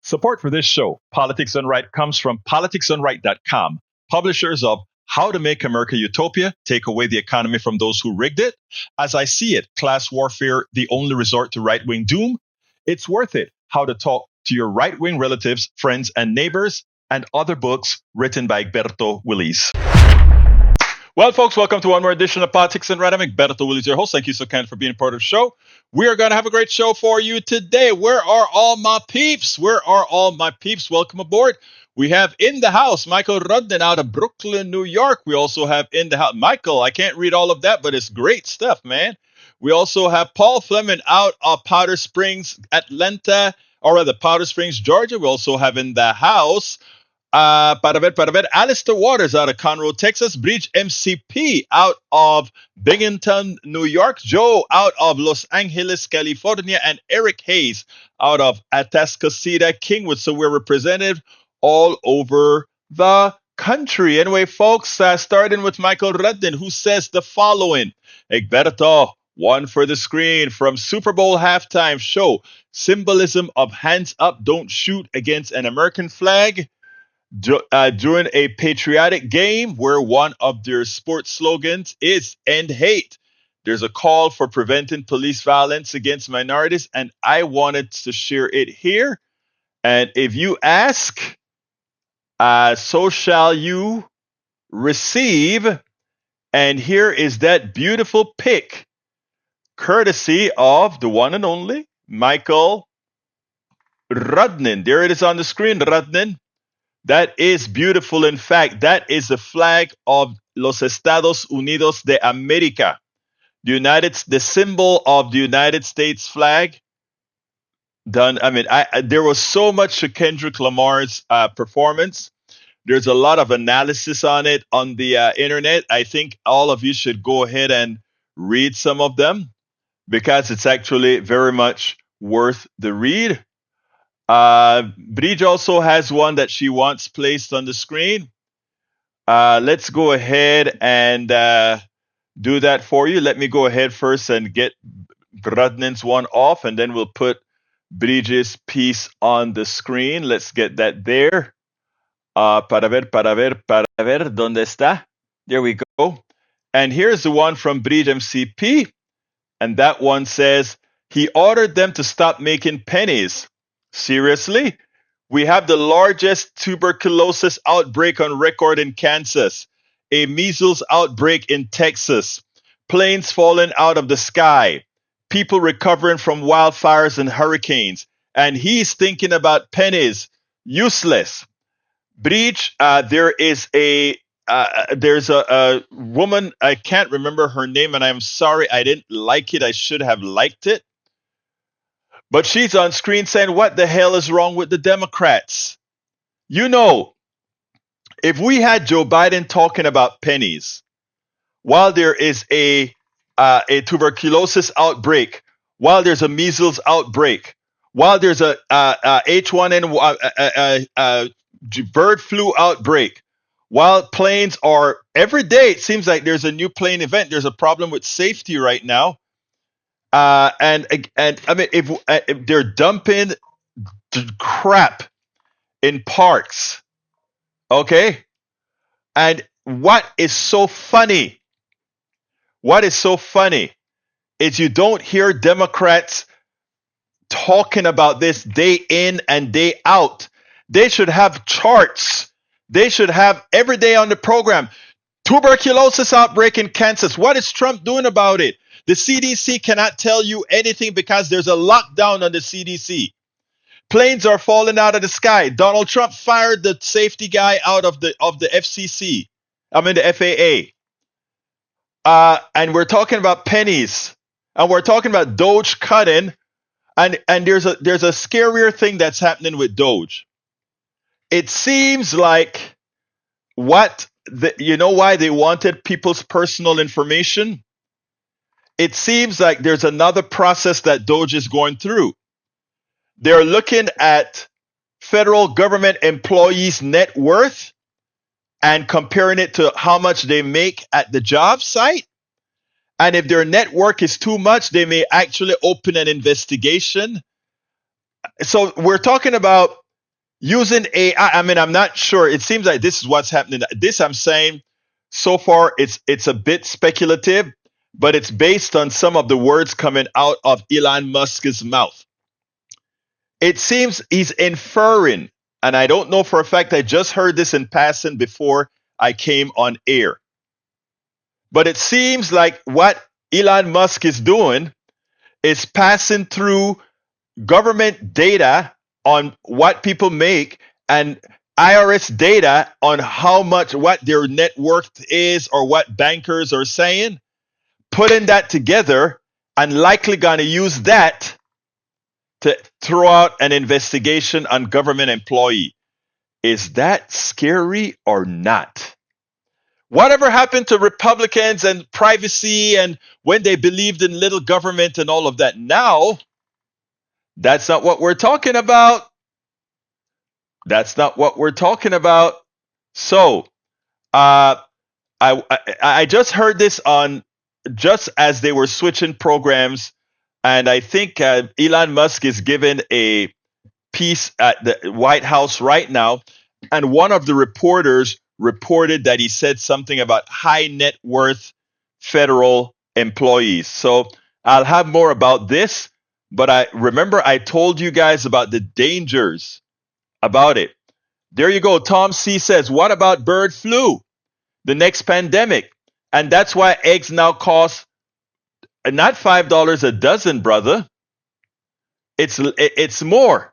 Support for this show, Politics Done Right, comes from politicsdoneright.com, publishers of How to Make America Utopia, Take Away the Economy from Those Who Rigged It, As I See It, Class Warfare, The Only Resort to Right-Wing Doom, It's Worth It, How to Talk to Your Right-Wing Relatives, Friends, and Neighbors, and other books written by Egberto, Willies. Well, folks, welcome to one more edition of Politics and Right. I'm Egberto, Willies, your host. Thank you so kind for being part of the show. We are going to have a great show for you today. Where are all my peeps? Where are all my peeps? Welcome aboard. We have in the house Michael Rudden out of Brooklyn, New York. We also have in the house Michael. I can't read all of that, but it's great stuff, man. We also have Paul Fleming out of Powder Springs, Atlanta, or rather Powder Springs, Georgia. We also have in the house Alistair Waters out of Conroe, Texas. Bridge MCP out of Binghamton, New York. Joe out of Los Angeles, California. And Eric Hayes out of Atascocita, Kingwood. So we're represented all over the country. Anyway, folks, starting with Michael Rudden, who says the following. Egberto, one for the screen from Super Bowl halftime show. Symbolism of hands up, don't shoot against an American flag. During a patriotic game where one of their sports slogans is end hate. There's a call for preventing police violence against minorities, and I wanted to share it here. And if you ask, so shall you receive. And here is that beautiful pic, courtesy of the one and only Michael Rudden. There it is on the screen, Rudden. That is beautiful. In fact, that is the flag of Los Estados Unidos de America. The symbol of the United States flag. There was so much to Kendrick Lamar's performance. There's a lot of analysis on it on the internet. I think all of you should go ahead and read some of them because it's actually very much worth the read. Bridge also has one that she wants placed on the screen. Let's go ahead and do that for you. Let me go ahead first and get Rudden's one off, and then we'll put Bridge's piece on the screen. Let's get that there. Para ver, ¿dónde está? There we go. And here's the one from Bridge MCP, and that one says, he ordered them to stop making pennies. Seriously? We have the largest tuberculosis outbreak on record in Kansas, a measles outbreak in Texas, planes falling out of the sky, people recovering from wildfires and hurricanes, and he's thinking about pennies. Useless. Breach, there's a woman, I can't remember her name, and I'm sorry I didn't like it. I should have liked it. But she's on screen saying, what the hell is wrong with the Democrats? You know, if we had Joe Biden talking about pennies, while there is a tuberculosis outbreak, while there's a measles outbreak, while there's a H1N1 bird flu outbreak, while planes are, every day it seems like there's a new plane event. There's a problem with safety right now. And I mean, if they're dumping crap in parks, okay? And what is so funny is you don't hear Democrats talking about this day in and day out. They should have charts. They should have every day on the program. Tuberculosis outbreak in Kansas. What is Trump doing about it? The CDC cannot tell you anything because there's a lockdown on the CDC. Planes are falling out of the sky. Donald Trump fired the safety guy out of the FCC. The FAA. And we're talking about pennies. And we're talking about Doge cutting. And there's a scarier thing that's happening with Doge. It seems like you know why they wanted people's personal information? It seems like there's another process that Doge is going through. They're looking at federal government employees' net worth and comparing it to how much they make at the job site. And if their net worth is too much, they may actually open an investigation. So we're talking about using AI. I mean, I'm not sure. It seems like this is what's happening. This I'm saying so far, it's a bit speculative, but it's based on some of the words coming out of Elon Musk's mouth. It seems he's inferring, and I don't know for a fact. I just heard this in passing before I came on air, but it seems like what Elon Musk is doing is passing through government data on what people make and IRS data on how much what their net worth is or what bankers are saying, putting that together and likely going to use that to throw out an investigation on government employee. Is that scary or not? Whatever happened to Republicans and privacy and when they believed in little government and all of that? Now, that's not what we're talking about. That's not what we're talking about. So, uh, I just heard this on just as they were switching programs, and I think Elon Musk is giving a piece at the White House right now, and one of the reporters reported that he said something about high net worth federal employees. So I'll have more about this, but I remember I told you guys about the dangers about it. There you go. Tom C says, what about bird flu? The next pandemic. And that's why eggs now cost not $5 a dozen, brother. It's more.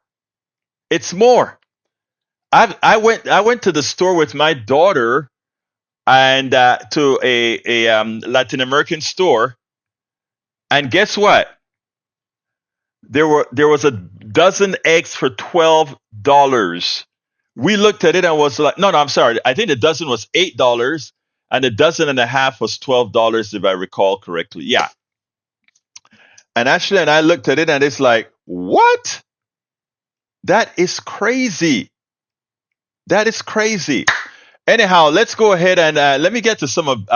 It's more. I went to the store with my daughter and to a Latin American store, and guess what? There was a dozen eggs for $12. We looked at it and was like, no, I'm sorry. I think the dozen was $8, and a dozen and a half was $12, if I recall correctly. Yeah. And Ashley and I looked at it, and it's like, what? That is crazy. That is crazy. Anyhow, let's go ahead and let me get to some of.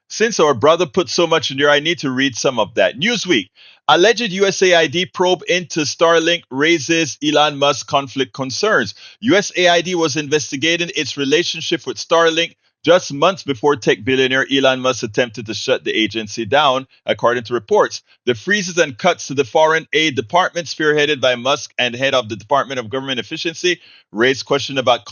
Since our brother put so much in there, I need to read some of that. Newsweek. Alleged USAID probe into Starlink raises Elon Musk conflict concerns. USAID was investigating its relationship with Starlink just months before tech billionaire Elon Musk attempted to shut the agency down, according to reports. The freezes and cuts to the foreign aid department, spearheaded by Musk and head of the Department of Government Efficiency, raised question about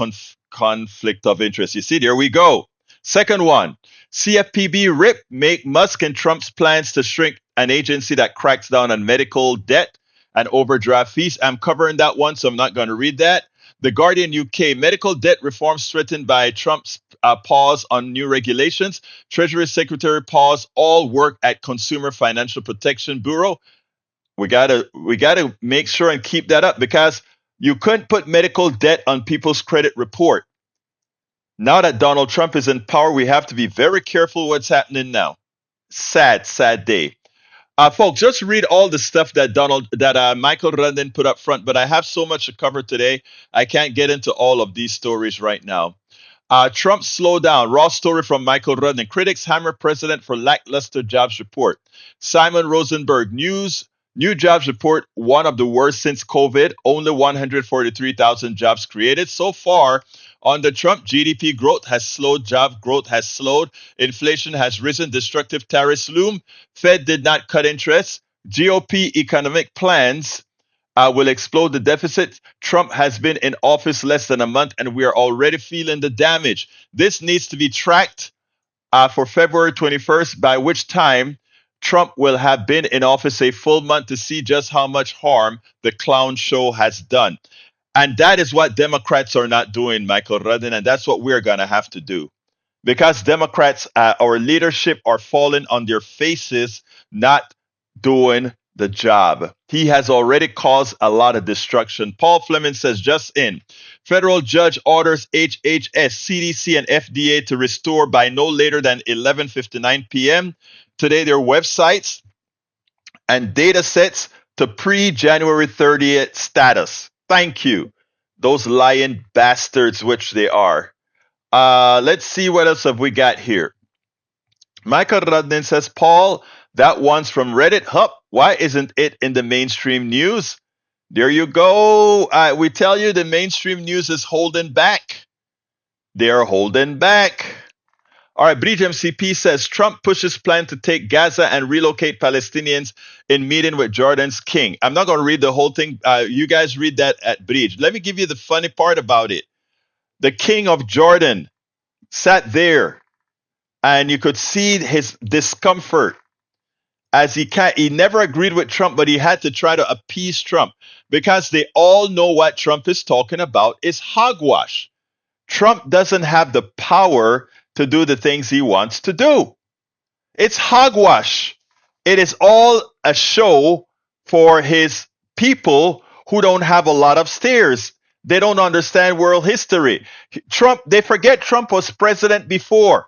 conflict of interest. You see, there we go. Second one, CFPB rip make Musk and Trump's plans to shrink an agency that cracks down on medical debt and overdraft fees. I'm covering that one, so I'm not going to read that. The Guardian UK, medical debt reforms threatened by Trump's pause on new regulations. Treasury Secretary pause all work at Consumer Financial Protection Bureau. We gotta make sure and keep that up, because you couldn't put medical debt on people's credit report. Now that Donald Trump is in power, we have to be very careful what's happening now. Sad, sad day. Folks, just read all the stuff that Michael Rundin put up front, but I have so much to cover today, I can't get into all of these stories right now. Trump slowdown. Raw story from Michael Rundin. Critics hammer president for lackluster jobs report. Simon Rosenberg. New jobs report, one of the worst since COVID. Only 143,000 jobs created. So far, under Trump, GDP growth has slowed, job growth has slowed, inflation has risen, destructive tariffs loom, Fed did not cut interest, GOP economic plans will explode the deficit. Trump has been in office less than a month, and we are already feeling the damage. This needs to be tracked for February 21st, by which time Trump will have been in office a full month, to see just how much harm the clown show has done. And that is what Democrats are not doing, Michael Rudden, and that's what we're going to have to do. Because Democrats, our leadership, are falling on their faces, not doing the job. He has already caused a lot of destruction. Paul Fleming says, just in, federal judge orders HHS, CDC, and FDA to restore by no later than 11:59 p.m. today their websites and data sets to pre-January 30th status. Thank you. Those lying bastards, which they are. Let's see what else have we got here. Michael Rudnin says, Paul, that one's from Reddit. Hup, why isn't it in the mainstream news? There you go. We tell you the mainstream news is holding back. They are holding back. All right, Bridge MCP says Trump pushes plan to take Gaza and relocate Palestinians in meeting with Jordan's king. I'm not going to read the whole thing. You guys read that at Bridge. Let me give you the funny part about it. The king of Jordan sat there, and you could see his discomfort as he never agreed with Trump, but he had to try to appease Trump because they all know what Trump is talking about is hogwash. Trump doesn't have the power to do the things he wants to do. It's hogwash. It is all a show for his people who don't have a lot of stairs. They don't understand world history. They forget Trump was president before.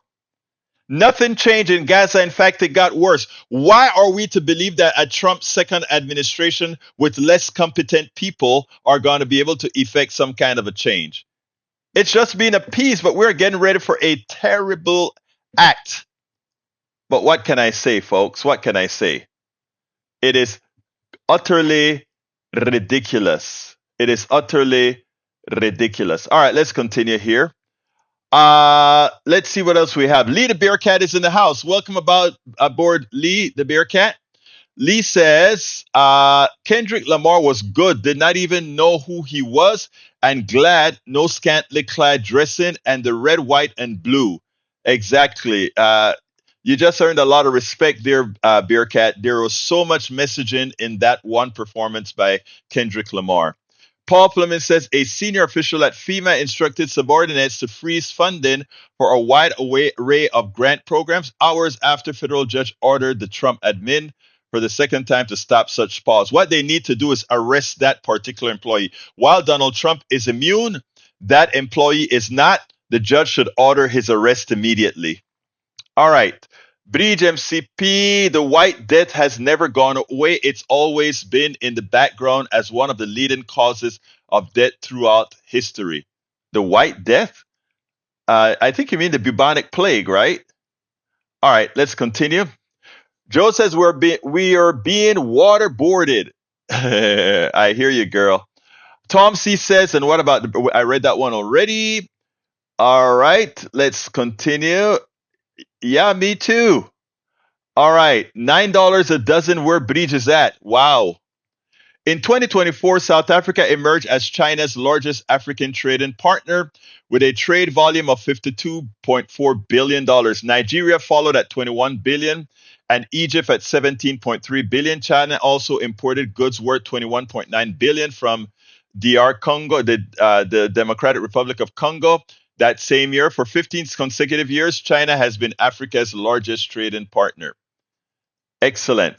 Nothing changed in Gaza. In fact, it got worse. Why are we to believe that a Trump second administration with less competent people are going to be able to effect some kind of a change? It's just being appeased, but we're getting ready for a terrible act. But what can I say, folks? What can I say? It is utterly ridiculous. It is utterly ridiculous. All right, let's continue here. Let's see what else we have. Lee the Bearcat is in the house. Welcome aboard, Lee the Bearcat. Lee says Kendrick Lamar was good. Did not even know who he was, and glad no scantily clad dressing and the red, white, and blue. Exactly. You just earned a lot of respect there, Bearcat. There was so much messaging in that one performance by Kendrick Lamar. Paul Fleming says a senior official at FEMA instructed subordinates to freeze funding for a wide array of grant programs hours after federal judge ordered the Trump admin for the second time to stop such pause. What they need to do is arrest that particular employee. While Donald Trump is immune, that employee is not. The judge should order his arrest immediately. All right. Bridge MCP, the White Death has never gone away. It's always been in the background as one of the leading causes of death throughout history. The White Death? I think you mean the bubonic plague, right? All right, let's continue. Joe says we are being waterboarded. I hear you, girl. Tom C says, and what about I read that one already. All right, let's continue. Yeah, me too. All right, $9 a dozen where Bridge is at. Wow. In 2024, South Africa emerged as China's largest African trading partner with a trade volume of $52.4 billion. Nigeria followed at $21 billion and Egypt at $17.3 billion. China also imported goods worth $21.9 billion from DR Congo, the Democratic Republic of Congo. That same year, for 15 consecutive years, China has been Africa's largest trading partner. Excellent.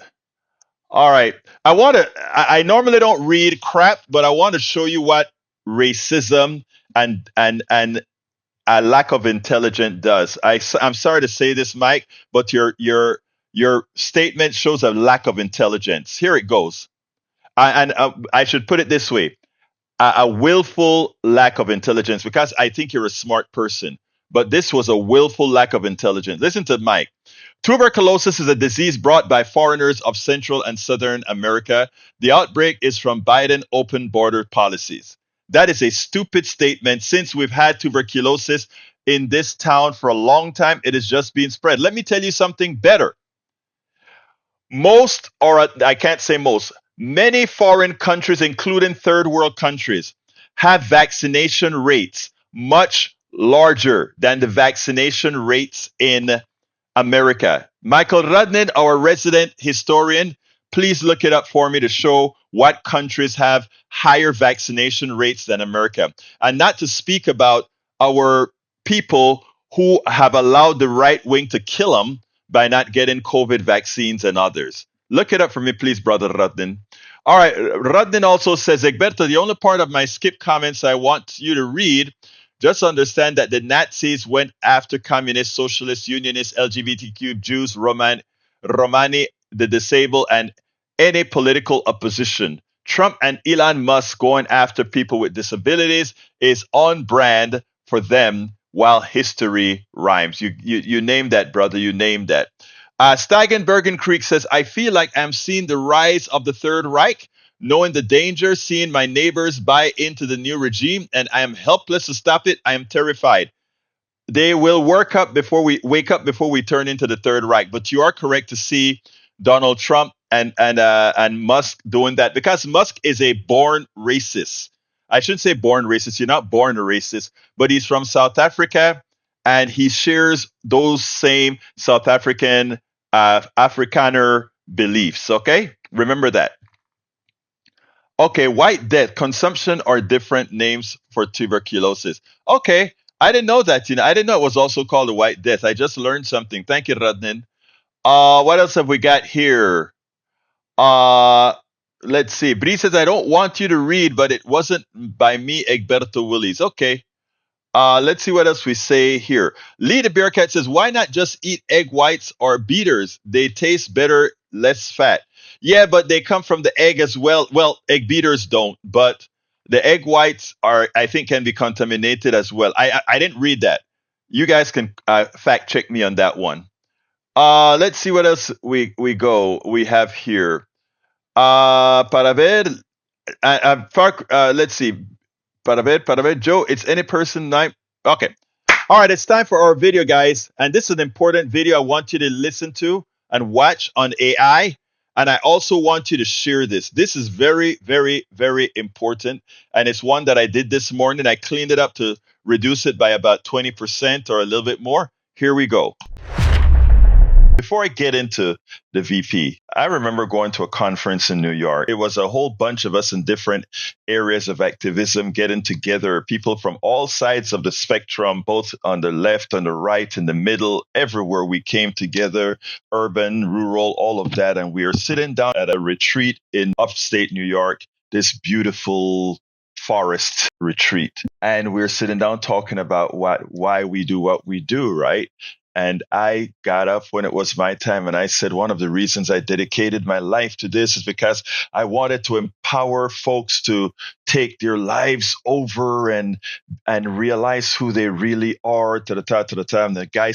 All right. I normally don't read crap, but I want to show you what racism and a lack of intelligence does. I'm sorry to say this, Mike, but your statement shows a lack of intelligence. Here it goes. I should put it this way. A willful lack of intelligence, because I think you're a smart person, but this was a willful lack of intelligence. Listen to Mike. Tuberculosis is a disease brought by foreigners of Central and Southern America. The outbreak is from Biden open border policies. That is a stupid statement. Since we've had tuberculosis in this town for a long time, it is just being spread. Let me tell you something better. I can't say most, many foreign countries, including third world countries, have vaccination rates much larger than the vaccination rates in America. Michael Rudnin, our resident historian, please look it up for me to show what countries have higher vaccination rates than America. And not to speak about our people who have allowed the right wing to kill them by not getting COVID vaccines and others. Look it up for me, please, Brother Rudnin. All right, Rudnin also says, Egberto, the only part of my skip comments I want you to read, just understand that the Nazis went after communists, socialists, unionists, LGBTQ, Jews, Romani, the disabled, and any political opposition. Trump and Elon Musk going after people with disabilities is on brand for them, while history rhymes. You named that, brother. You named that. Steigenbergen Creek says, I feel like I'm seeing the rise of the Third Reich. knowing the danger, seeing my neighbors buy into the new regime, and I am helpless to stop it. I am terrified. They will wake up before we turn into the Third Reich. But you are correct to see Donald Trump and Musk doing that, because Musk is a born racist. I shouldn't say born racist. You're not born a racist, but he's from South Africa, and he shares those same South African Afrikaner beliefs. Okay, remember that. Okay, white death, consumption are different names for tuberculosis. Okay, I didn't know that. I didn't know it was also called a white death. I just learned something. Thank you, Radnin. What else have we got here? Uh, let's see. Bree says, I don't want you to read, but it wasn't by me, Egberto Willies. Okay. Let's see what else we say here. Lee the Bearcat says, why not just eat egg whites or beaters? They taste better, less fat. Yeah, but they come from the egg as well. Well, egg beaters don't, but the egg whites are, I think, can be contaminated as well. I didn't read that. You guys can fact check me on that one. Let's see what else we have here. Para ver, let's see. Para ver, Joe, it's any person night. Okay. All right, it's time for our video, guys. And this is an important video I want you to listen to and watch on AI. And I also want you to share this. This is very, very, very important. And it's one that I did this morning. I cleaned it up to reduce it by about 20% or a little bit more. Here we go. Before I get into the VP, I remember going to a conference in New York. It was a whole bunch of us in different areas of activism getting together, people from all sides of the spectrum, both on the left, on the right, in the middle, everywhere we came together, urban, rural, all of that. And we are sitting down at a retreat in upstate New York, this beautiful forest retreat. And we're sitting down talking about why we do what we do, right? And I got up when it was my time and I said, one of the reasons I dedicated my life to this is because I wanted to empower folks to take their lives over and realize who they really are. To the time the guy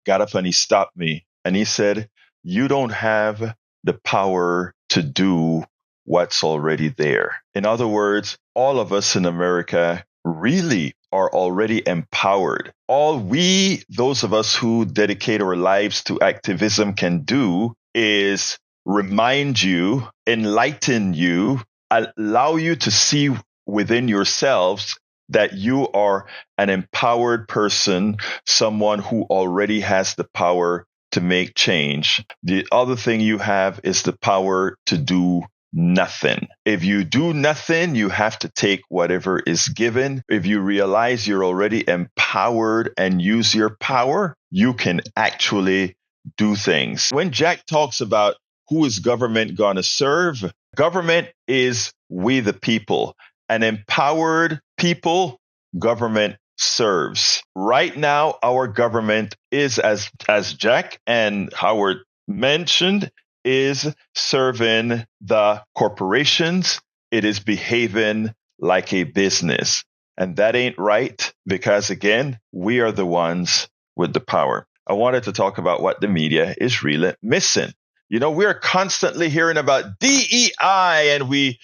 got up and he stopped me and he said, you don't have the power to do what's already there. In other words, all of us in America really are already empowered. All we, those of us who dedicate our lives to activism, can do is remind you, enlighten you, allow you to see within yourselves that you are an empowered person, someone who already has the power to make change. The other thing you have is the power to do nothing. If you do nothing, you have to take whatever is given. If you realize you're already empowered and use your power, you can actually do things. When Jack talks about who is government going to serve, government is we the people. An empowered people, government serves. Right now, our government is, as Jack and Howard mentioned, is serving the corporations. It is behaving like a business. And that ain't right because, again, we are the ones with the power. I wanted to talk about what the media is really missing. You know, we're constantly hearing about DEI and we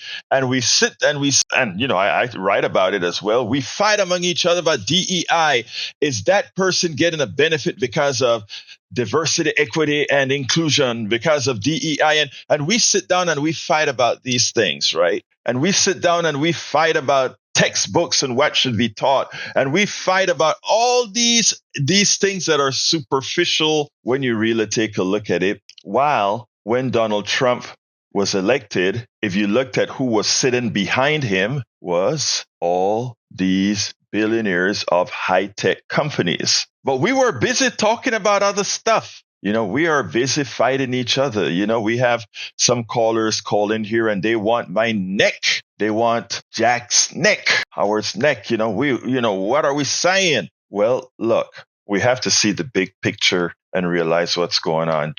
sit and you know, I write about it as well. We fight among each other about DEI. Is that person getting a benefit because of diversity, equity, and inclusion because of DEI? And we sit down and we fight about these things, right? And we sit down and we fight about textbooks and what should be taught. And we fight about all these things that are superficial when you really take a look at it. While when Donald Trump was elected, if you looked at who was sitting behind him, was all these billionaires of high-tech companies. But we were busy talking about other stuff. You know, we are busy fighting each other. You know, we have some callers calling here and they want my neck. They want Jack's neck, Howard's neck. You know, what are we saying? Well, look, we have to see the big picture and realize what's going on.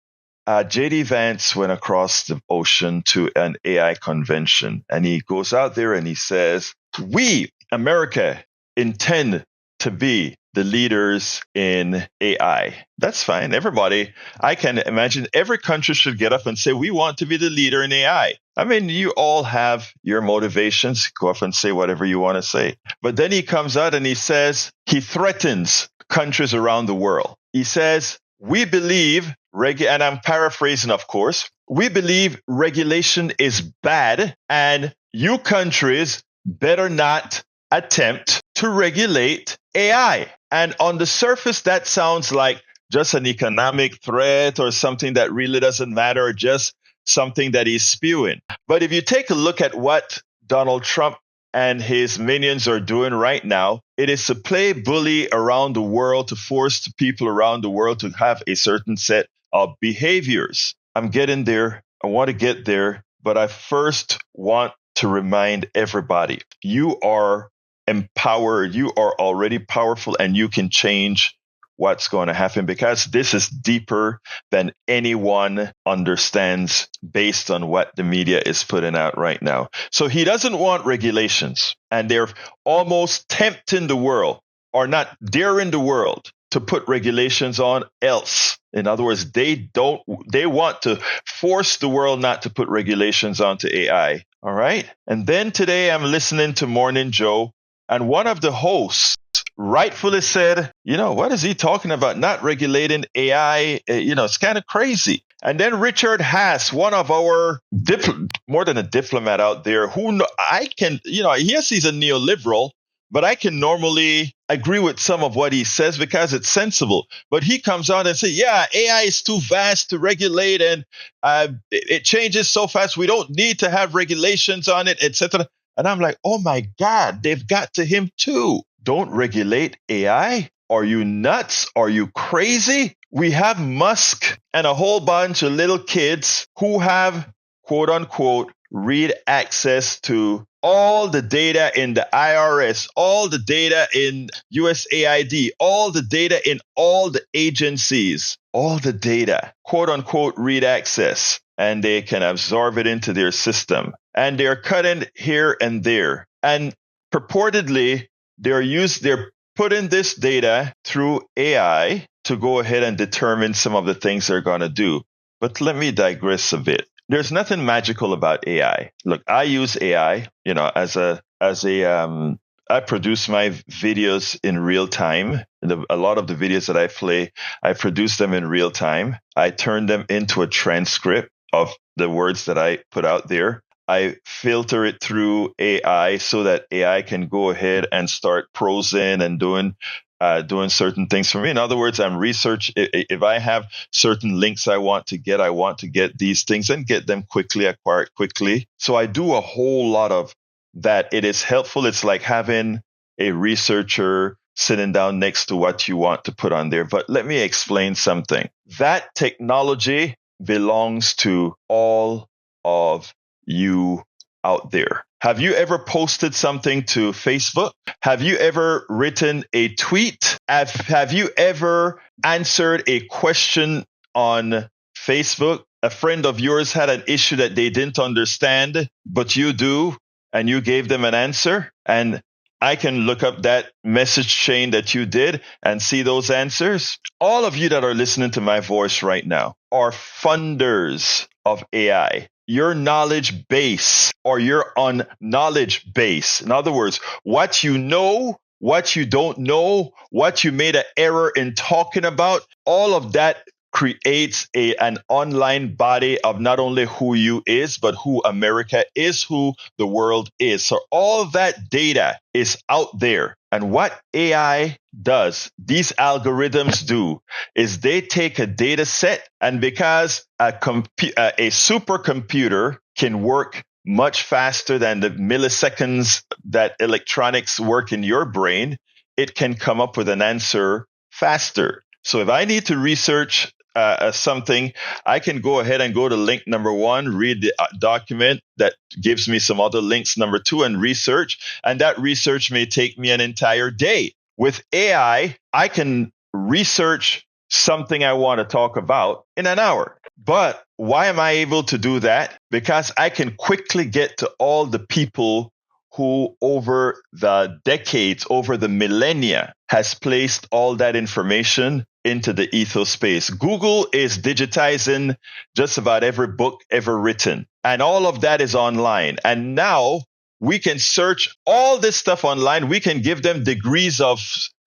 J.D. Vance went across the ocean to an AI convention and he goes out there and he says, we, America, intend to be the leaders in AI. That's fine. Everybody, I can imagine every country should get up and say, we want to be the leader in AI. I mean, you all have your motivations. Go off and say whatever you want to say. But then he comes out and he says, he threatens countries around the world. He says, we believe, and I'm paraphrasing, of course, we believe regulation is bad and you countries better not attempt to regulate AI. And on the surface, that sounds like just an economic threat or something that really doesn't matter, or just something that he's spewing. But if you take a look at what Donald Trump and his minions are doing right now, it is to play bully around the world, to force people around the world to have a certain set of behaviors. I'm getting there. I want to get there. But I first want to remind everybody, you are empowered. You are already powerful and you can change what's going to happen, because this is deeper than anyone understands based on what the media is putting out right now. So he doesn't want regulations, and they're almost tempting the world, or not daring the world, to put regulations on else. In other words, they want to force the world not to put regulations onto AI. All right. And then today I'm listening to Morning Joe, and one of the hosts rightfully said, what is he talking about? Not regulating AI. It's kind of crazy. And then Richard Haas, one of our more than a diplomat out there, yes, he's a neoliberal, but I can normally agree with some of what he says because it's sensible. But he comes out and says, yeah, AI is too vast to regulate, and it changes so fast. We don't need to have regulations on it, etc. And I'm like, oh my God, they've got to him too. Don't regulate AI? Are you nuts? Are you crazy? We have Musk and a whole bunch of little kids who have, quote unquote, read access to all the data in the IRS, all the data in USAID, all the data in all the agencies, all the data, quote unquote, read access, and they can absorb it into their system. And they're cutting here and there. And purportedly, they're putting this data through AI to go ahead and determine some of the things they're going to do. But let me digress a bit. There's nothing magical about AI. Look, I use AI, I produce my videos in real time. A lot of the videos that I play, I produce them in real time. I turn them into a transcript of the words that I put out there. I filter it through AI so that AI can go ahead and start prosing and doing certain things for me. In other words, I'm research. If I have certain links I want to get these things and get them quickly, acquire it quickly. So I do a whole lot of that. It is helpful. It's like having a researcher sitting down next to what you want to put on there. But let me explain something. That technology belongs to all of you out there. Have you ever posted something to Facebook? Have you ever written a tweet? Have you ever answered a question on Facebook? A friend of yours had an issue that they didn't understand, but you do, and you gave them an answer? And I can look up that message chain that you did and see those answers. All of you that are listening to my voice right now are funders of AI. Your knowledge base, or your unknowledge base. In other words, what you know, what you don't know, what you made an error in talking about, all of that creates an online body of not only who you is, but who America is, who the world is. So all that data is out there. And what AI does, these algorithms do, is they take a data set, and because a supercomputer can work much faster than the milliseconds that electronics work in your brain, it can come up with an answer faster. So if I need to research something, I can go ahead and go to link number 1, read the document that gives me some other links number 2, and research. And that research may take me an entire day. With AI, I can research something I want to talk about in an hour. But why am I able to do that? Because I can quickly get to all the people who over the decades, over the millennia, has placed all that information into the ethos space. Google is digitizing just about every book ever written. And all of that is online. And now we can search all this stuff online. We can give them degrees of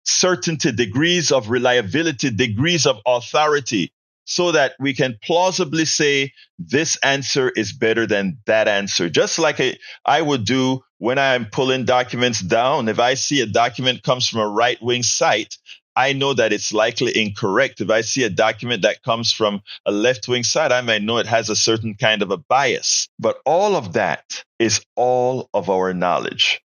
certainty, degrees of reliability, degrees of authority, so that we can plausibly say this answer is better than that answer. Just like I would do when I'm pulling documents down. If I see a document comes from a right-wing site, I know that it's likely incorrect. If I see a document that comes from a left-wing site, I might know it has a certain kind of a bias. But all of that is all of our knowledge.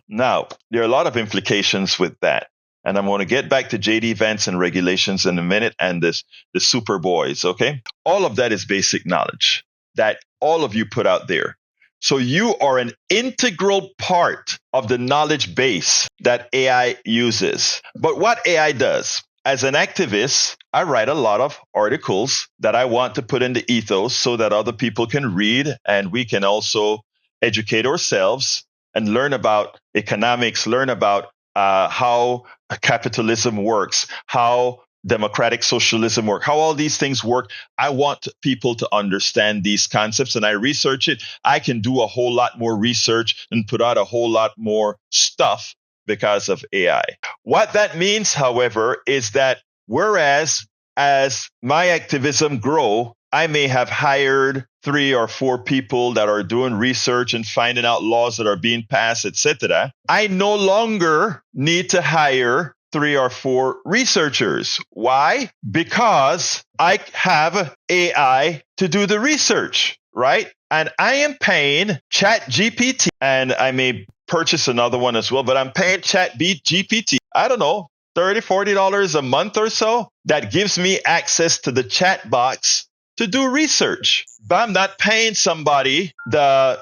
Now, there are a lot of implications with that. And I'm going to get back to JD Vance and regulations in a minute and the super boys, okay? All of that is basic knowledge that all of you put out there. So you are an integral part of the knowledge base that AI uses. But what AI does, as an activist, I write a lot of articles that I want to put in the ethos so that other people can read, and we can also educate ourselves and learn about economics, learn about how capitalism works, how democratic socialism works, how all these things work. I want people to understand these concepts, and I research it. I can do a whole lot more research and put out a whole lot more stuff because of AI. What that means, however, is that whereas as my activism grow, I may have hired 3 or 4 people that are doing research and finding out laws that are being passed, etc. I no longer need to hire 3 or 4 researchers. Why? Because I have AI to do the research, right? And I am paying ChatGPT, and I may purchase another one as well, but I'm paying ChatGPT, I don't know, $30, $40 a month or so. That gives me access to the chat box to do research. But I'm not paying somebody the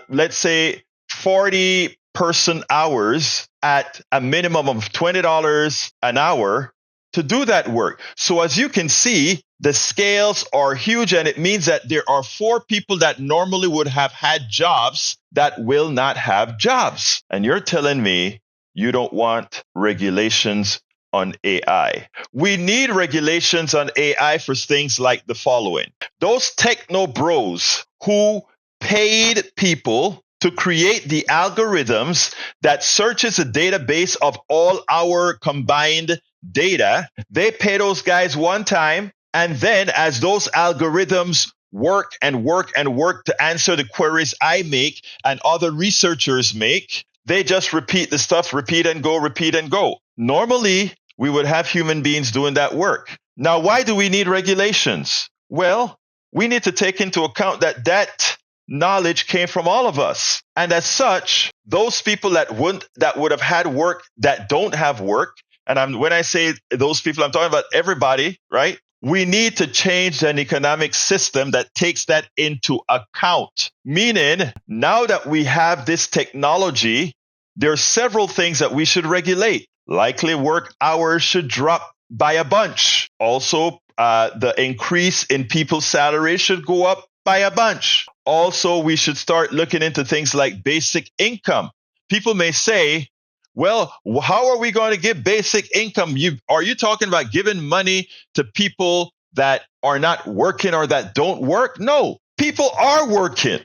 let's say 40 person hours at a minimum of $20 an hour to do that work. So as you can see, the scales are huge, and it means that there are 4 people that normally would have had jobs that will not have jobs. And you're telling me you don't want regulations on AI. We need regulations on AI for things like the following. Those techno bros who paid people to create the algorithms that searches a database of all our combined data, they pay those guys one time, and then as those algorithms work and work and work to answer the queries I make and other researchers make, they just repeat the stuff, repeat and go, repeat and go. Normally, we would have human beings doing that work. Now, why do we need regulations? Well, we need to take into account that knowledge came from all of us. And as such, those people that would have had work that don't have work, and when I say those people, I'm talking about everybody, right? We need to change an economic system that takes that into account. Meaning, now that we have this technology, there are several things that we should regulate. Likely work hours should drop by a bunch. Also, the increase in people's salary should go up by a bunch. Also, we should start looking into things like basic income. People may say, well, how are we going to give basic income? Are you talking about giving money to people that are not working or that don't work? No, people are working.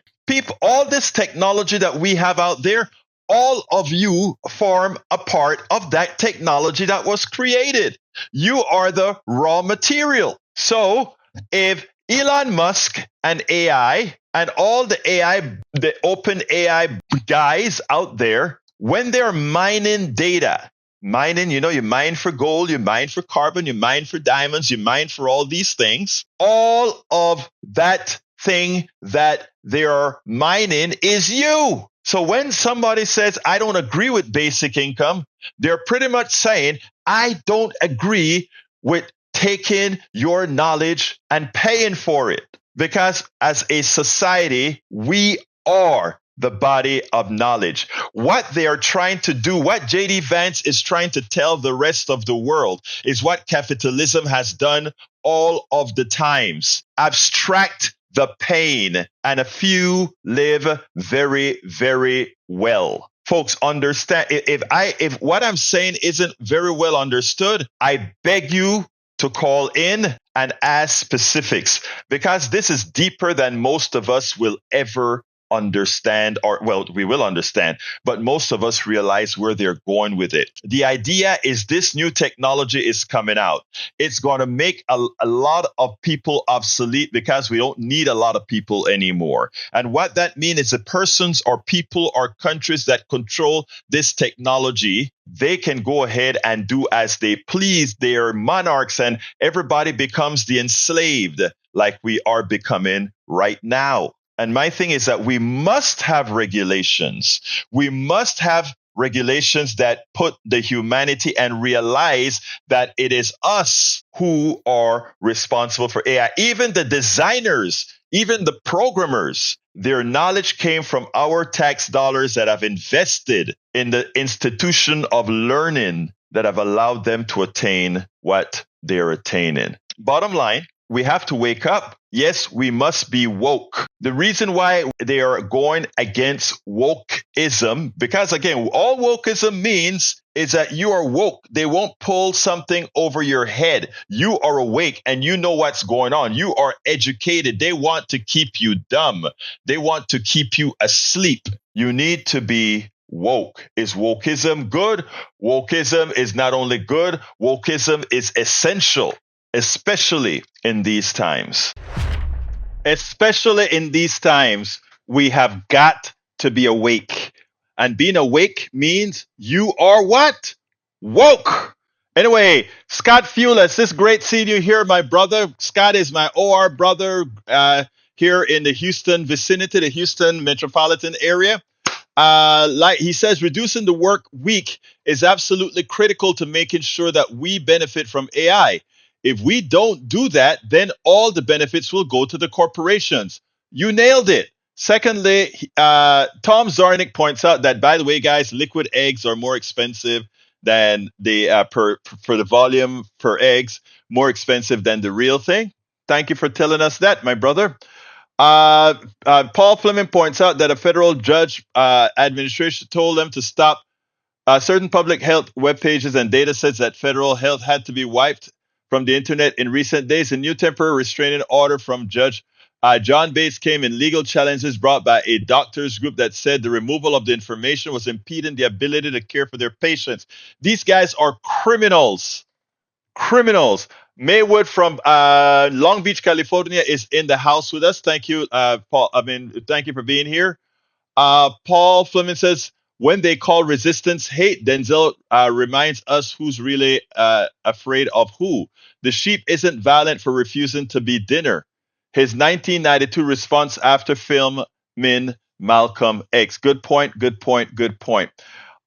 All this technology that we have out there, all of you form a part of that technology that was created. You are the raw material. So if Elon Musk and AI and all the open AI guys out there, when they're mining data, you mine for gold, you mine for carbon, you mine for diamonds, you mine for all these things, all of that thing that they are mining is you. So when somebody says, I don't agree with basic income, they're pretty much saying, I don't agree with taking your knowledge and paying for it. Because as a society, we are the body of knowledge. What they are trying to do, what JD Vance is trying to tell the rest of the world, is what capitalism has done all of the times. Abstract the pain, and a few live very, very well. Folks, understand, if what I'm saying isn't very well understood, I beg you to call in and ask specifics, because this is deeper than most of us will ever understand, or well, we will understand, but most of us realize where they're going with it. The idea is this new technology is coming out. It's going to make a lot of people obsolete because we don't need a lot of people anymore. And what that means is the persons or people or countries that control this technology, they can go ahead and do as they please. They are monarchs, and everybody becomes the enslaved, like we are becoming right now. And my thing is that we must have regulations. We must have regulations that put the humanity and realize that it is us who are responsible for AI. Even the designers, even the programmers, their knowledge came from our tax dollars that have invested in the institution of learning that have allowed them to attain what they're attaining. Bottom line, we have to wake up. Yes, we must be woke. The reason why they are going against wokeism, because again, all wokeism means is that you are woke. They won't pull something over your head. You are awake and you know what's going on. You are educated. They want to keep you dumb. They want to keep you asleep. You need to be woke. Is wokeism good? Wokeism is not only good, wokeism is essential. Especially in these times. Especially in these times, we have got to be awake. And being awake means you are what? Woke. Anyway, Scott Fulis, this great seeing you here, my brother. Scott is my OR brother here in the Houston vicinity, the Houston metropolitan area. Like he says, reducing the work week is absolutely critical to making sure that we benefit from AI. If we don't do that, then all the benefits will go to the corporations. You nailed it. Secondly, Tom Zarnick points out that, by the way, guys, liquid eggs are more expensive than the for the volume per eggs, more expensive than the real thing. Thank you for telling us that, my brother. Paul Fleming points out that a federal judge administration told them to stop certain public health web pages and data sets that federal health had to be wiped from the internet in recent days. A new temporary restraining order from Judge John Bates came in legal challenges brought by a doctors group that said the removal of the information was impeding the ability to care for their patients. These guys are criminals. Criminals. Maywood from Long Beach, California is in the house with us. Thank you, Paul. Thank you for being here. Paul Fleming says, when they call resistance hate, Denzel reminds us who's really afraid of who. The sheep isn't violent for refusing to be dinner. His 1992 response after filming Malcolm X. Good point, good point, good point.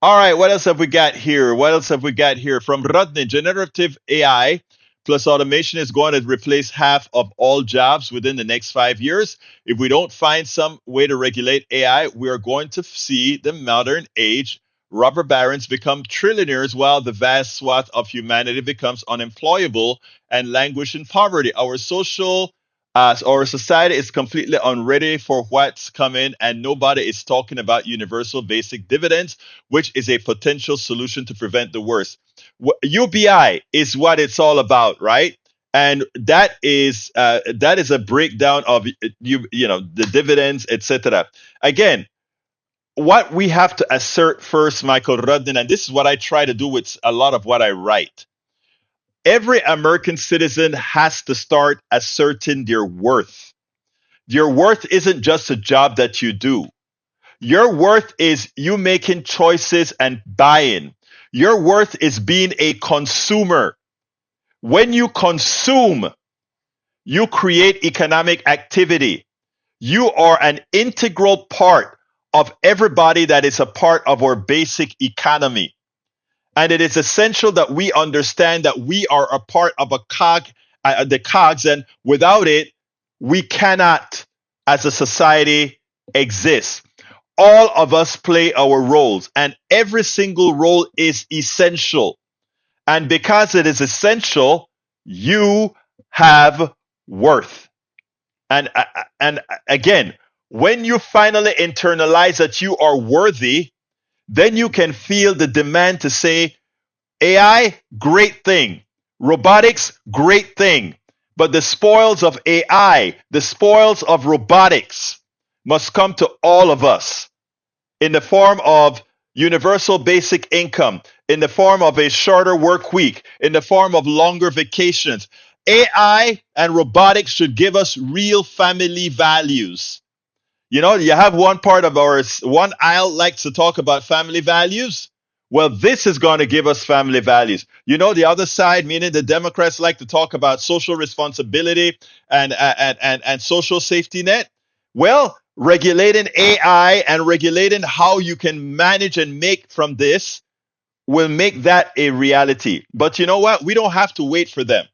All right, what else have we got here? What else have we got here? From Rodney, generative AI plus automation is going to replace half of all jobs within the next 5 years. If we don't find some way to regulate AI, we are going to see the modern age robber barons become trillionaires while the vast swath of humanity becomes unemployable and languish in poverty. Our society is completely unready for what's coming, and nobody is talking about universal basic dividends, which is a potential solution to prevent the worst. UBI is what it's all about, right? And that is a breakdown of the dividends, etc. Again, what we have to assert first, Michael Rudnin, and this is what I try to do with a lot of what I write. Every American citizen has to start asserting their worth. Your worth isn't just a job that you do. Your worth is you making choices and buying. Your worth is being a consumer. When you consume, you create economic activity. You are an integral part of everybody that is a part of our basic economy. And it is essential that we understand that we are a part of the cogs, and without it, we cannot, as a society, exist. All of us play our roles, and every single role is essential. And because it is essential, you have worth. And again, when you finally internalize that you are worthy, then you can feel the demand to say, AI, great thing. Robotics, great thing. But the spoils of AI, the spoils of robotics must come to all of us in the form of universal basic income, in the form of a shorter work week, in the form of longer vacations. AI and robotics should give us real family values. You know, you have one part of one aisle likes to talk about family values. Well, this is going to give us family values. You know, the other side, meaning the Democrats, like to talk about social responsibility and social safety net. Well, regulating AI and regulating how you can manage and make from this will make that a reality. But you know what? We don't have to wait for them.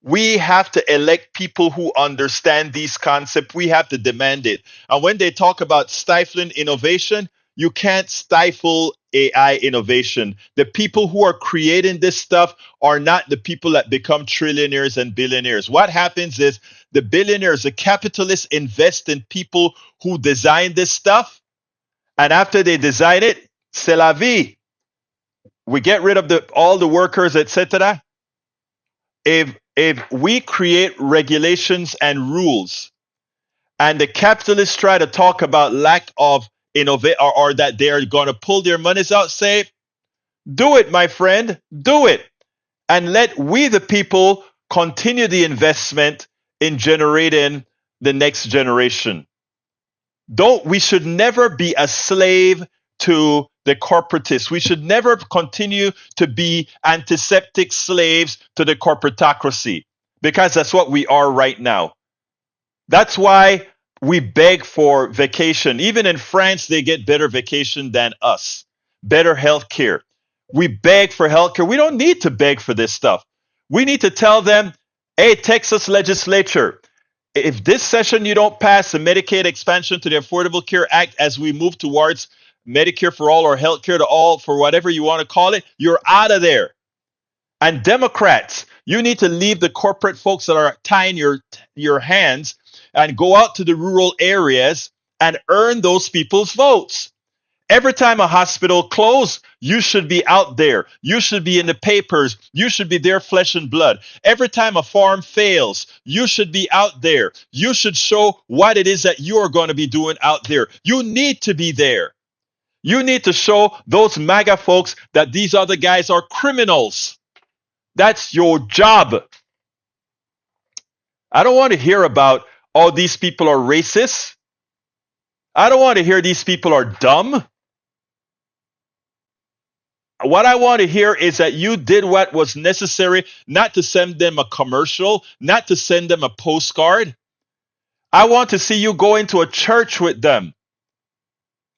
We have to elect people who understand these concepts. We have to demand it. And when they talk about stifling innovation, you can't stifle AI innovation. The people who are creating this stuff are not the people that become trillionaires and billionaires. What happens is the billionaires, the capitalists invest in people who design this stuff. And after they design it, c'est la vie. We get rid of all the workers, etc. If we create regulations and rules and the capitalists try to talk about lack of innovate or that they're going to pull their monies out, say, do it, my friend, do it. And let we, the people, continue the investment in generating the next generation. We should never be a slave to the corporatists. We should never continue to be antiseptic slaves to the corporatocracy because that's what we are right now. That's why we beg for vacation. Even in France, they get better vacation than us, better health care. We beg for health care. We don't need to beg for this stuff. We need to tell them, hey, Texas legislature, if this session you don't pass the Medicaid expansion to the Affordable Care Act as we move towards Medicare for all or health care to all, for whatever you want to call it, you're out of there. And Democrats, you need to leave the corporate folks that are tying your hands and go out to the rural areas and earn those people's votes. Every time a hospital closes, you should be out there. You should be in the papers. You should be there, flesh and blood. Every time a farm fails, you should be out there. You should show what it is that you are going to be doing out there. You need to be there. You need to show those MAGA folks that these other guys are criminals. That's your job. I don't want to hear about, oh, these people are racist. I don't want to hear these people are dumb. What I want to hear is that you did what was necessary, not to send them a commercial, not to send them a postcard. I want to see you go into a church with them.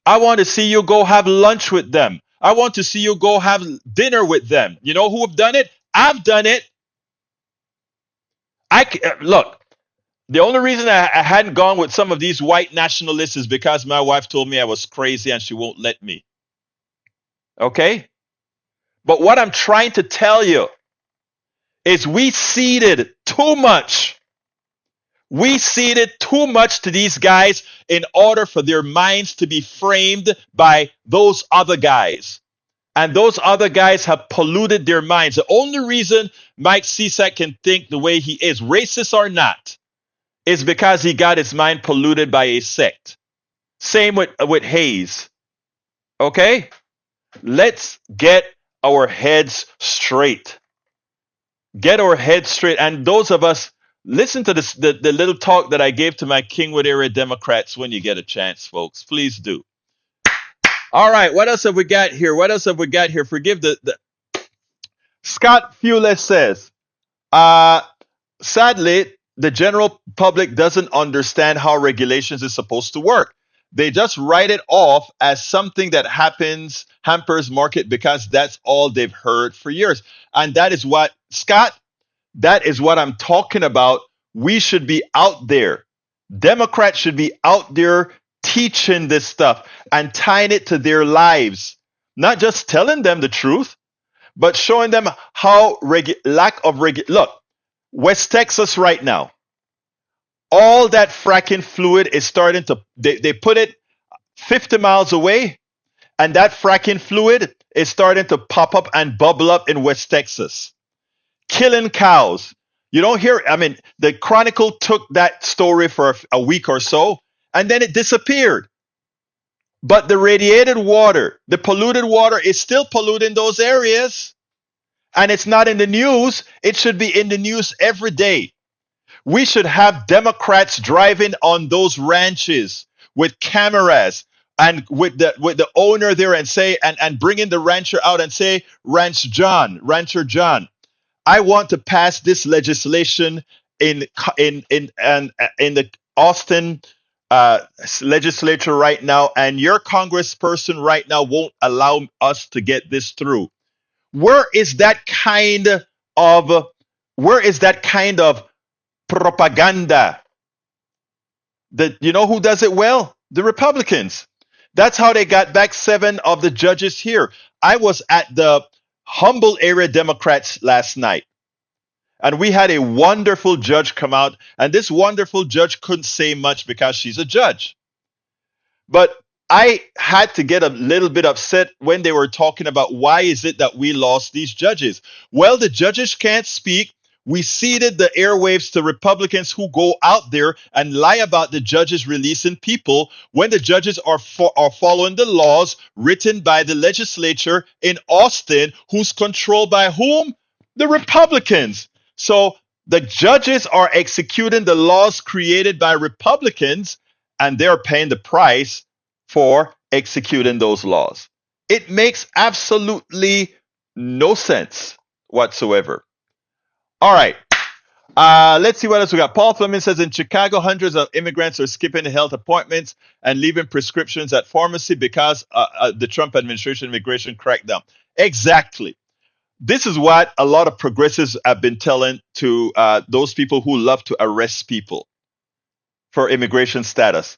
I want to see you go have lunch with them. I want to see you go have dinner with them. You know who have done it? I've done it. Look, the only reason I hadn't gone with some of these white nationalists is because my wife told me I was crazy and she won't let me. Okay? But what I'm trying to tell you is we ceded too much. We ceded too much to these guys in order for their minds to be framed by those other guys. And those other guys have polluted their minds. The only reason Mike Cisak can think the way he is, racist or not, is because he got his mind polluted by a sect. Same with Hayes. Okay? Let's get our heads straight. Get our heads straight. And those of us, listen to this, the little talk that I gave to my Kingwood area Democrats when you get a chance, folks. Please do. All right, what else have we got here? Forgive the Scott Fuller says, sadly, the general public doesn't understand how regulations is supposed to work. They just write it off as something that hampers market because that's all they've heard for years. And that is what, Scott, that is what I'm talking about. We should be out there. Democrats should be out there teaching this stuff and tying it to their lives. Not just telling them the truth, but showing them how Look, West Texas right now, all that fracking fluid is starting to, they put it 50 miles away, and that fracking fluid is starting to pop up and bubble up in West Texas. killing cows. You don't hear, I mean, the Chronicle took that story for a week or so and then it disappeared. But the radiated water, the polluted water is still polluting those areas and it's not in the news. It should be in the news every day. We should have Democrats driving on those ranches with cameras and with the owner there and say and bringing the rancher out and say, Rancher John, I want to pass this legislation in in the Austin uh, legislature right now, and your congressperson right now won't allow us to get this through. Where is that kind of where is that kind of propaganda? That you know who does it well? The Republicans. That's how they got back 7 of the judges here. I was at the Humble area Democrats last night. And we had a wonderful judge come out, and this wonderful judge couldn't say much because she's a judge. But I had to get a little bit upset when they were talking about why is it that we lost these judges. Well, the judges can't speak. We ceded the airwaves to Republicans who go out there and lie about the judges releasing people when the judges are following the laws written by the legislature in Austin, who's controlled by whom? The Republicans. So the judges are executing the laws created by Republicans, and they're paying the price for executing those laws. It makes absolutely no sense whatsoever. All right. Let's see what else we got. Paul Fleming says in Chicago, hundreds of immigrants are skipping health appointments and leaving prescriptions at pharmacy because the Trump administration immigration crackdown. Exactly. This is what a lot of progressives have been telling to those people who love to arrest people for immigration status.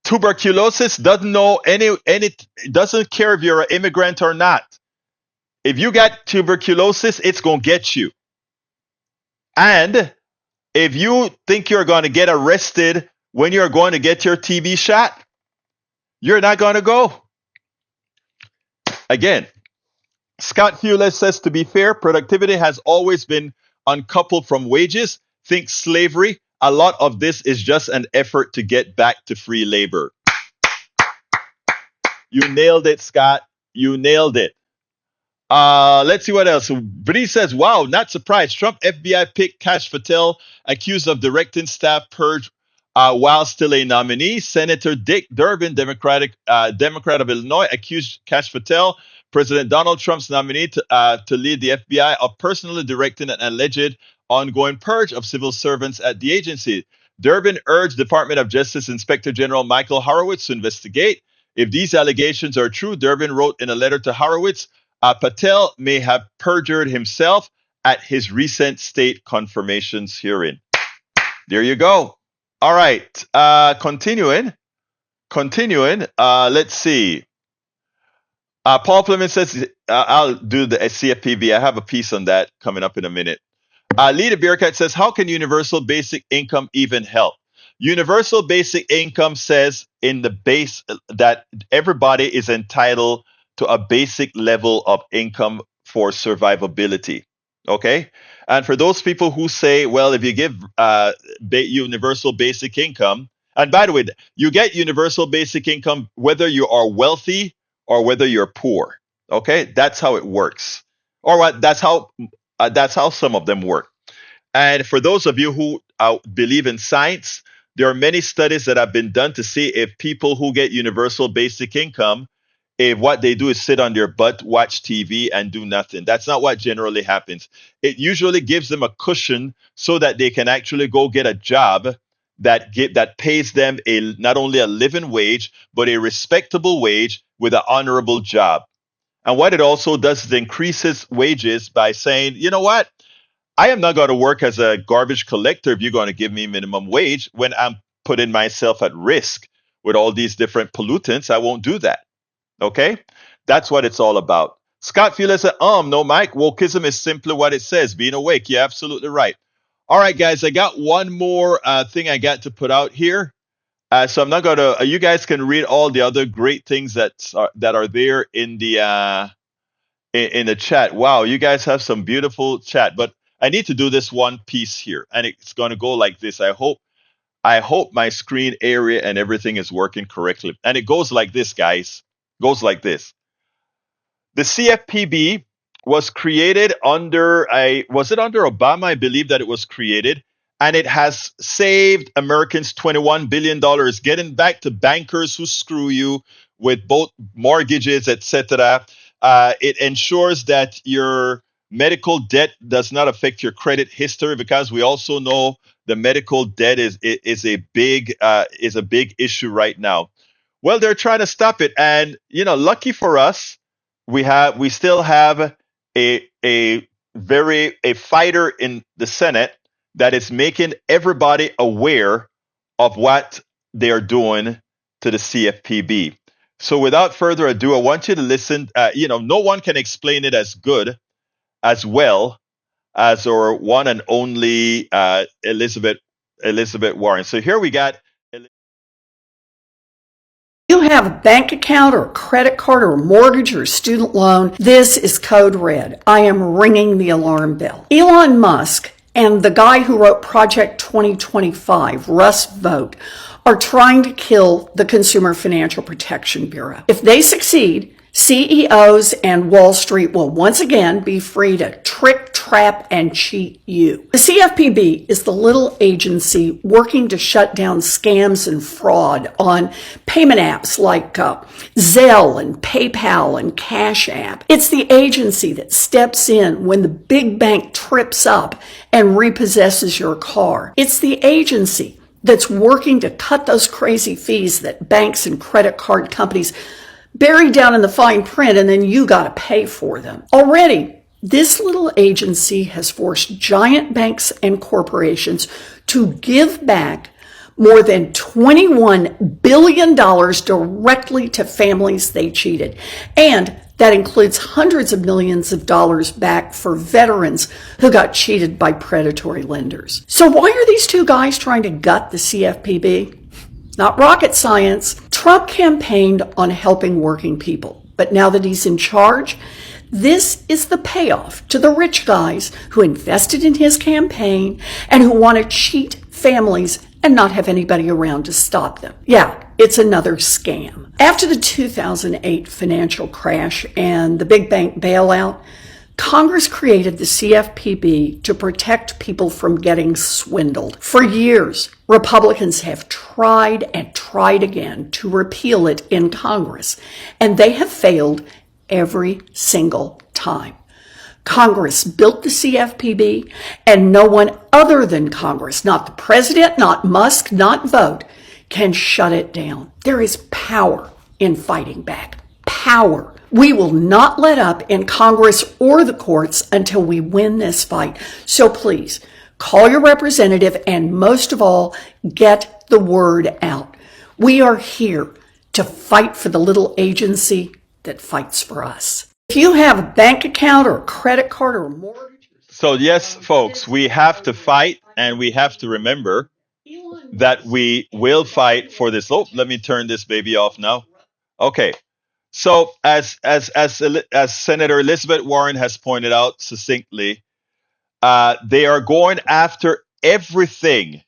Tuberculosis doesn't know any doesn't care if you're an immigrant or not. If you got tuberculosis, it's gonna get you. And if you think you're going to get arrested when you're going to get your TB shot, you're not going to go. Again, Scott Hewlett says, to be fair, productivity has always been uncoupled from wages. Think slavery. A lot of this is just an effort to get back to free labor. You nailed it, Scott. You nailed it. Let's see what else. Bree says, wow, not surprised. Trump FBI picked Kash Patel, accused of directing staff purge while still a nominee. Senator Dick Durbin, Democrat of Illinois, accused Kash Patel, President Donald Trump's nominee to lead the FBI, of personally directing an alleged ongoing purge of civil servants at the agency. Durbin urged Department of Justice Inspector General Michael Horowitz to investigate. If these allegations are true, Durbin wrote in a letter to Horowitz, Patel may have perjured himself at his recent state confirmations hearing. There you go. All right. Continuing. Let's see. Paul Fleming says, I'll do the CFPB. I have a piece on that coming up in a minute. Lita Bearcat says, how can universal basic income even help? Universal basic income says in the base that everybody is entitled to a basic level of income for survivability. Okay. And for those people who say, well, if you give universal basic income, and by the way, you get universal basic income whether you are wealthy or whether you're poor. Okay. That's how it works. Or what? That's how some of them work. And for those of you who believe in science, there are many studies that have been done to see if people who get universal basic income, if what they do is sit on their butt, watch TV, and do nothing. That's not what generally happens. It usually gives them a cushion so that they can actually go get a job that pays them not only a living wage, but a respectable wage with an honorable job. And what it also does is increases wages by saying, you know what? I am not going to work as a garbage collector if you're going to give me minimum wage when I'm putting myself at risk with all these different pollutants. I won't do that. Okay? That's what it's all about. Scott Fuller said, no, Mike, wokeism is simply what it says, being awake. You're absolutely right. All right, guys, I got one more thing I got to put out here. So I'm not going to, you guys can read all the other great things that are there in the in the chat. Wow, you guys have some beautiful chat, but I need to do this one piece here, and it's going to go like this. I hope my screen area and everything is working correctly. And it goes like this, guys. Goes like this. The CFPB was created under a was it under Obama? I believe that it was created, and it has saved Americans $21 billion, getting back to bankers who screw you with both mortgages, etc. It ensures that your medical debt does not affect your credit history, because we also know the medical debt is a big issue right now. Well, they're trying to stop it, and lucky for us, we still have a fighter in the Senate that is making everybody aware of what they are doing to the CFPB. So without further ado, I want you to listen. No one can explain it as good, as well as our one and only Elizabeth Warren. So here we got. You have a bank account or a credit card or a mortgage or a student loan, this is code red. I am ringing the alarm bell. Elon Musk and the guy who wrote Project 2025, Russ Vought, are trying to kill the Consumer Financial Protection Bureau. If they succeed, CEOs and Wall Street will once again be free to trick, trap, and cheat you. The CFPB is the little agency working to shut down scams and fraud on payment apps like Zelle and PayPal and Cash App. It's the agency that steps in when the big bank trips up and repossesses your car. It's the agency that's working to cut those crazy fees that banks and credit card companies buried down in the fine print, and then you got to pay for them. Already, this little agency has forced giant banks and corporations to give back more than $21 billion directly to families they cheated. And that includes hundreds of millions of dollars back for veterans who got cheated by predatory lenders. So why are these two guys trying to gut the CFPB? Not rocket science. Trump campaigned on helping working people, but now that he's in charge, this is the payoff to the rich guys who invested in his campaign and who want to cheat families and not have anybody around to stop them. Yeah, it's another scam. After the 2008 financial crash and the big bank bailout, Congress created the CFPB to protect people from getting swindled. For years, Republicans have tried and tried again to repeal it in Congress, and they have failed every single time. Congress built the CFPB, and no one other than Congress, not the president, not Musk, not Vought, can shut it down. There is power in fighting back. Power. We will not let up in Congress or the courts until we win this fight. So please, call your representative and most of all, get the word out. We are here to fight for the little agency that fights for us. If you have a bank account or a credit card or a mortgage. So yes, folks, we have to fight, and we have to remember that we will fight for this. Oh, let me turn this baby off now. Okay. So, as Senator Elizabeth Warren has pointed out succinctly, they are going after everything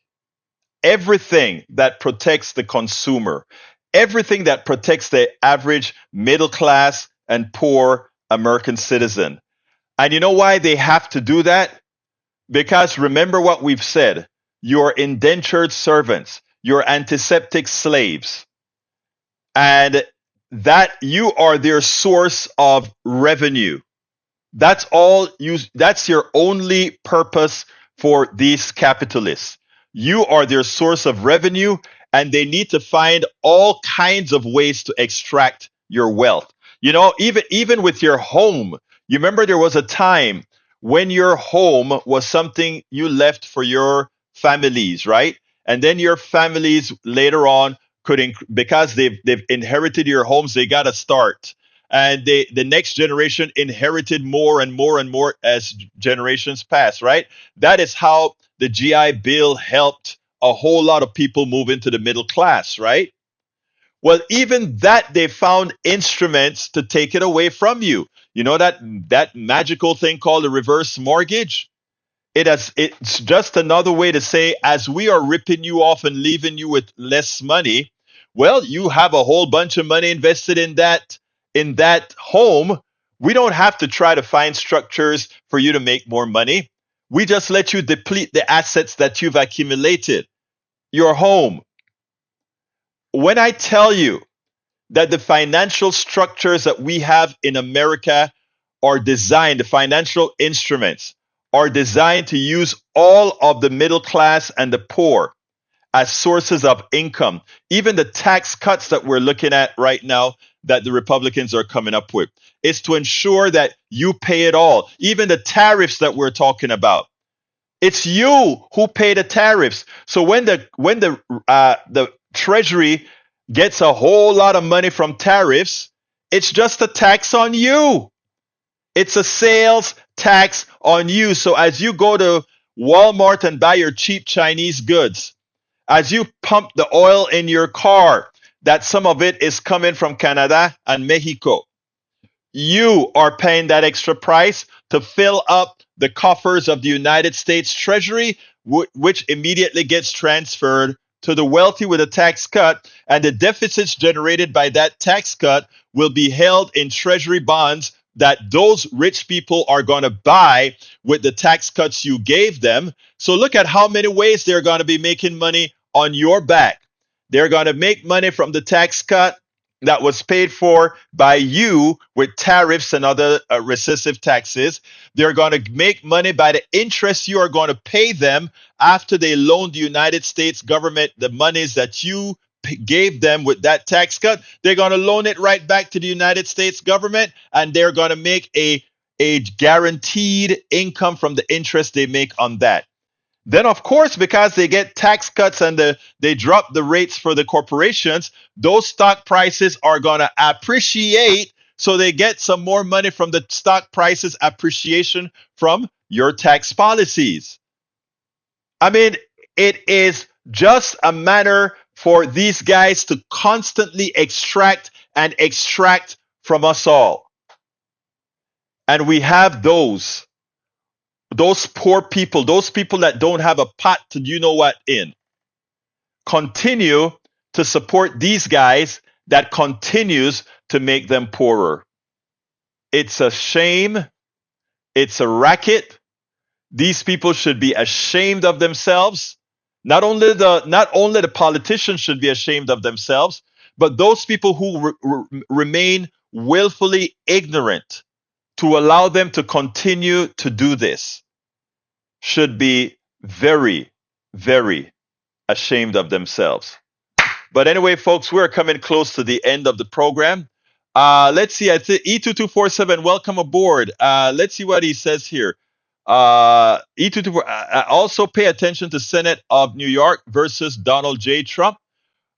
that protects the consumer, everything that protects the average middle class and poor American citizen. And you know why they have to do that? Because remember what we've said: you're indentured servants, you're antiseptic slaves, and that you are their source of revenue. That's your only purpose for these capitalists. You are their source of revenue, and they need to find all kinds of ways to extract your wealth. Even with your home. You remember there was a time when your home was something you left for your families, right? And then your families later on because they've inherited your homes, they got to start, and the next generation inherited more and more and more as generations pass, right? That is how the GI Bill helped a whole lot of people move into the middle class, right? Well, even that, they found instruments to take it away from you. You know that magical thing called a reverse mortgage? It's just another way to say, as we are ripping you off and leaving you with less money, well, you have a whole bunch of money invested in that home. We don't have to try to find structures for you to make more money. We just let you deplete the assets that you've accumulated. Your home. When I tell you that the financial structures that we have in America are designed, the financial instruments are designed to use all of the middle class and the poor as sources of income. Even the tax cuts that we're looking at right now that the Republicans are coming up with is to ensure that you pay it all. Even the tariffs that we're talking about, it's you who pay the tariffs. So when the Treasury gets a whole lot of money from tariffs, it's just a tax on you. It's a sales tax on you. So as you go to Walmart and buy your cheap Chinese goods, as you pump the oil in your car, that some of it is coming from Canada and Mexico, you are paying that extra price to fill up the coffers of the United States Treasury, which immediately gets transferred to the wealthy with a tax cut, and the deficits generated by that tax cut will be held in Treasury bonds that those rich people are going to buy with the tax cuts you gave them. So look at how many ways they're going to be making money on your back. They're going to make money from the tax cut that was paid for by you with tariffs and other recessive taxes. They're going to make money by the interest you are going to pay them after they loan the United States government the monies that you gave them with that tax cut. They're going to loan it right back to the United States government, and they're going to make a guaranteed income from the interest they make on that. Then, of course, because they get tax cuts and they drop the rates for the corporations, those stock prices are going to appreciate. So they get some more money from the stock prices appreciation from your tax policies. I mean, it is just a matter for these guys to constantly extract and extract from us all. And we have those poor people, those people that don't have a pot to you know what in, continue to support these guys that continues to make them poorer. It's a shame. It's a racket. These people should be ashamed of themselves. Not only the politicians should be ashamed of themselves, but those people who remain willfully ignorant to allow them to continue to do this should be very, very ashamed of themselves. But anyway, folks, we're coming close to the end of the program. Let's see. I think E2247, welcome aboard. Let's see what he says here. E224, also pay attention to Senate of New York versus Donald J. Trump.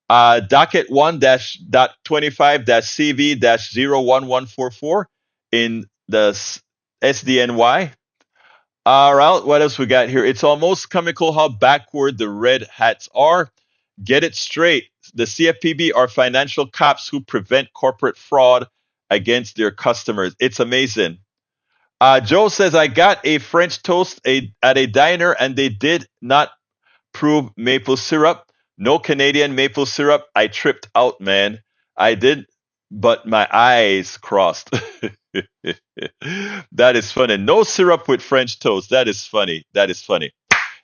Docket 1-25-CV-01144 in the SDNY. All right, what else we got here? It's almost comical how backward the red hats are. Get it straight. The CFPB are financial cops who prevent corporate fraud against their customers. It's amazing. Joe says, I got a French toast at a diner and they did not prove maple syrup. No Canadian maple syrup. I tripped out, man. I did, but my eyes crossed. That is funny. No syrup with French toast. That is funny. That is funny.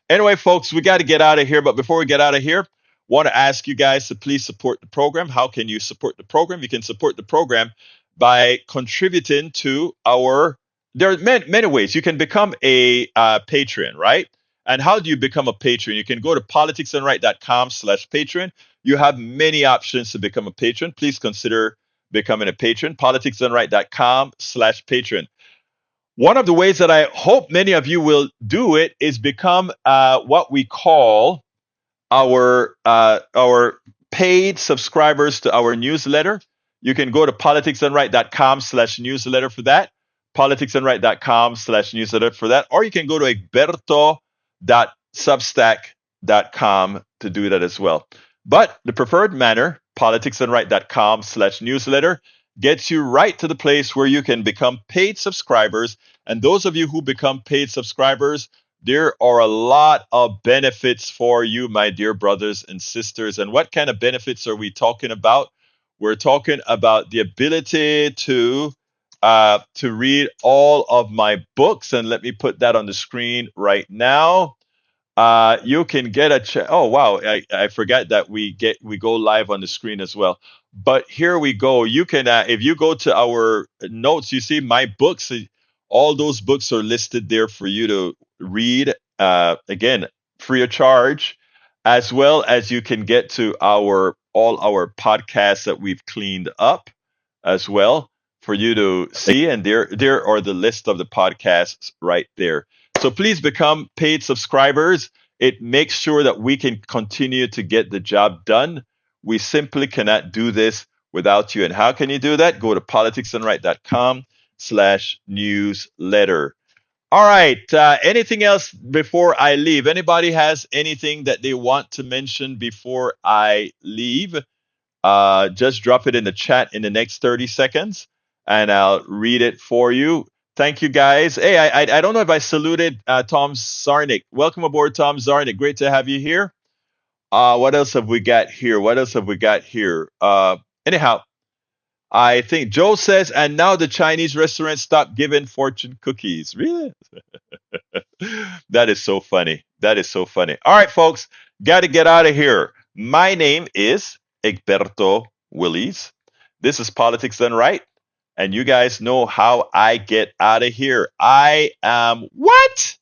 Anyway, folks, we got to get out of here. But before we get out of here, want to ask you guys to please support the program. How can you support the program? You can support the program by contributing to our. There are many ways. You can become a patron, right? And how do you become a patron? You can go to politicsandright.com/patron. You have many options to become a patron. Please consider becoming a patron. politicsandright.com/patron. One of the ways that I hope many of you will do it is become what we call our paid subscribers to our newsletter. You can go to politicsandright.com/newsletter for that. politicsandright.com/newsletter for that. Or you can go to egberto.substack.com to do that as well. But the preferred manner, politicsandright.com/newsletter. gets you right to the place where you can become paid subscribers. And those of you who become paid subscribers, there are a lot of benefits for you, my dear brothers and sisters. And what kind of benefits are we talking about? We're talking about the ability to read all of my books, and let me put that on the screen right now. You can get oh wow, I forgot that we go live on the screen as well. But here we go. You can if you go to our notes, you see my books. All those books are listed there for you to read. Again, free of charge, as well as you can get to our all our podcasts that we've cleaned up as well for you to see. And there are the list of the podcasts right there. So please become paid subscribers. It makes sure that we can continue to get the job done. We simply cannot do this without you. And how can you do that? Go to politicsdoneright.com/newsletter. All right. Anything else before I leave? Anybody has anything that they want to mention before I leave? Just drop it in the chat in the next 30 seconds and I'll read it for you. Thank you, guys. Hey, I don't know if I saluted Tom Zarnick. Welcome aboard, Tom Zarnick. Great to have you here. What else have we got here? Anyhow, I think Joe says, and now the Chinese restaurants stop giving fortune cookies. Really? That is so funny. All right, folks, got to get out of here. My name is Egberto Willies. This is Politics Done Right. And you guys know how I get out of here. I am what?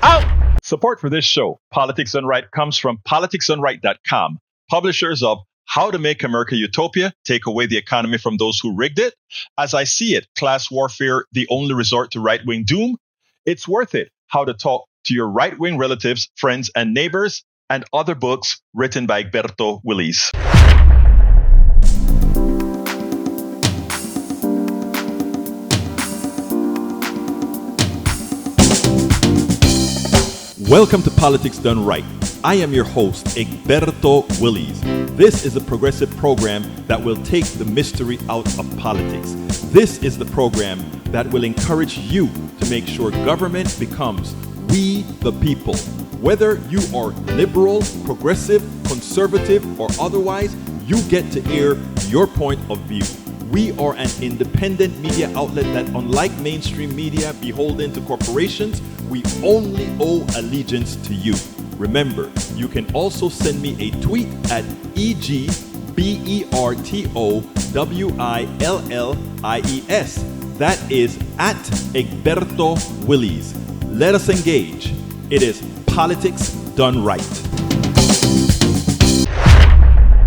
Out. Support for this show, Politics Done Right, comes from politicsdoneright.com, publishers of How to Make America Utopia, Take Away the Economy from Those Who Rigged It. As I See It, Class Warfare, The Only Resort to Right-Wing Doom. It's Worth It, How to Talk to Your Right-Wing Relatives, Friends, and Neighbors, and other books written by Egberto Willies. Welcome to Politics Done Right. I am your host, Egberto Willies. This is a progressive program that will take the mystery out of politics. This is the program that will encourage you to make sure government becomes we the people. Whether you are liberal, progressive, conservative, or otherwise, you get to air your point of view. We are an independent media outlet that, unlike mainstream media beholden to corporations, we only owe allegiance to you. Remember, you can also send me a tweet at EGBERTOWILLIES. That is at Egberto Willies. Let us engage. It is Politics Done Right.